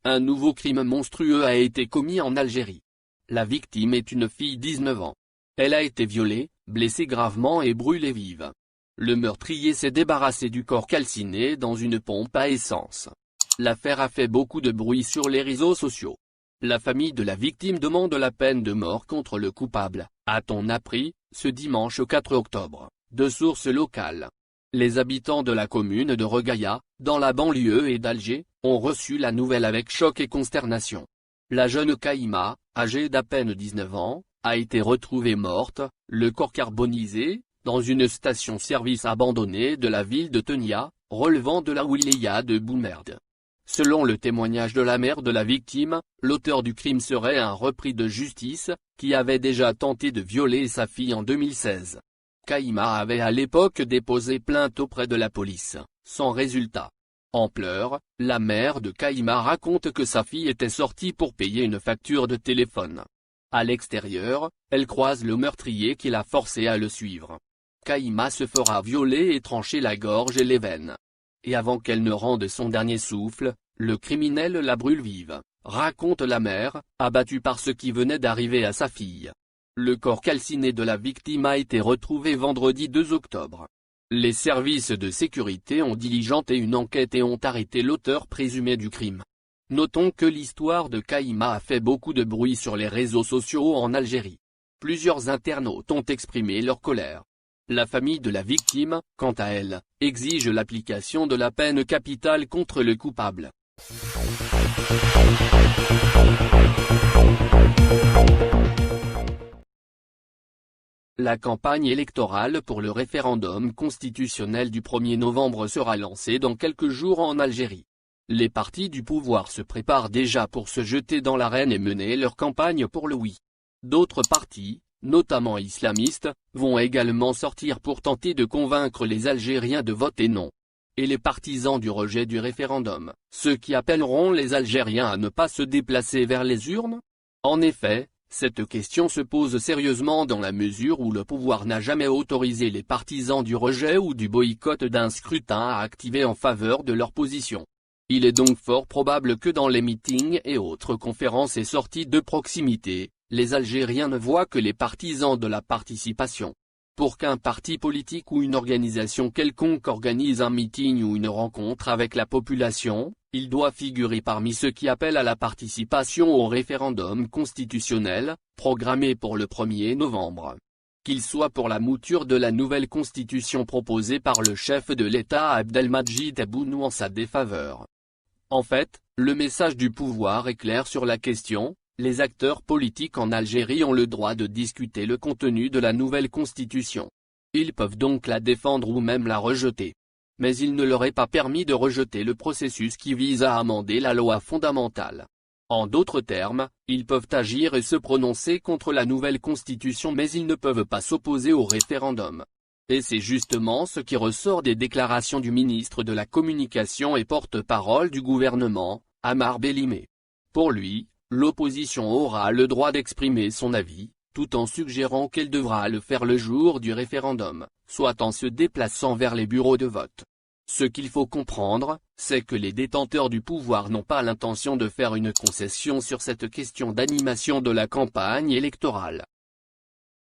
Un nouveau crime monstrueux a été commis en Algérie. La victime est une fille de 19 ans. Elle a été violée, blessée gravement et brûlée vive. Le meurtrier s'est débarrassé du corps calciné dans une pompe à essence. L'affaire a fait beaucoup de bruit sur les réseaux sociaux. La famille de la victime demande la peine de mort contre le coupable, a-t-on appris, ce dimanche 4 octobre, de sources locales. Les habitants de la commune de Reghaïa, dans la banlieue et d'Alger, ont reçu la nouvelle avec choc et consternation. La jeune Kaïma, âgée d'à peine 19 ans, a été retrouvée morte, le corps carbonisé, dans une station-service abandonnée de la ville de Tenia, relevant de la wilaya de Boumerd. Selon le témoignage de la mère de la victime, l'auteur du crime serait un repris de justice, qui avait déjà tenté de violer sa fille en 2016. Kaïma avait à l'époque déposé plainte auprès de la police, sans résultat. En pleurs, la mère de Kaïma raconte que sa fille était sortie pour payer une facture de téléphone. À l'extérieur, elle croise le meurtrier qui l'a forcée à le suivre. Kaïma se fera violer et trancher la gorge et les veines. Et avant qu'elle ne rende son dernier souffle, le criminel la brûle vive, raconte la mère, abattue par ce qui venait d'arriver à sa fille. Le corps calciné de la victime a été retrouvé vendredi 2 octobre. Les services de sécurité ont diligenté une enquête et ont arrêté l'auteur présumé du crime. Notons que l'histoire de Kaïma a fait beaucoup de bruit sur les réseaux sociaux en Algérie. Plusieurs internautes ont exprimé leur colère. La famille de la victime, quant à elle, exige l'application de la peine capitale contre le coupable. La campagne électorale pour le référendum constitutionnel du 1er novembre sera lancée dans quelques jours en Algérie. Les partis du pouvoir se préparent déjà pour se jeter dans l'arène et mener leur campagne pour le oui. D'autres partis, notamment islamistes, vont également sortir pour tenter de convaincre les Algériens de voter non. Et les partisans du rejet du référendum, ceux qui appelleront les Algériens à ne pas se déplacer vers les urnes? En effet, cette question se pose sérieusement dans la mesure où le pouvoir n'a jamais autorisé les partisans du rejet ou du boycott d'un scrutin à activer en faveur de leur position. Il est donc fort probable que dans les meetings et autres conférences et sorties de proximité, les Algériens ne voient que les partisans de la participation. Pour qu'un parti politique ou une organisation quelconque organise un meeting ou une rencontre avec la population, il doit figurer parmi ceux qui appellent à la participation au référendum constitutionnel, programmé pour le 1er novembre. Qu'il soit pour la mouture de la nouvelle constitution proposée par le chef de l'État Abdelmadjid Tebboune ou en sa défaveur. En fait, le message du pouvoir est clair sur la question. Les acteurs politiques en Algérie ont le droit de discuter le contenu de la nouvelle constitution. Ils peuvent donc la défendre ou même la rejeter. Mais il ne leur est pas permis de rejeter le processus qui vise à amender la loi fondamentale. En d'autres termes, ils peuvent agir et se prononcer contre la nouvelle constitution mais ils ne peuvent pas s'opposer au référendum. Et c'est justement ce qui ressort des déclarations du ministre de la Communication et porte-parole du gouvernement, Ammar Bellimé. Pour lui, l'opposition aura le droit d'exprimer son avis, tout en suggérant qu'elle devra le faire le jour du référendum, soit en se déplaçant vers les bureaux de vote. Ce qu'il faut comprendre, c'est que les détenteurs du pouvoir n'ont pas l'intention de faire une concession sur cette question d'animation de la campagne électorale.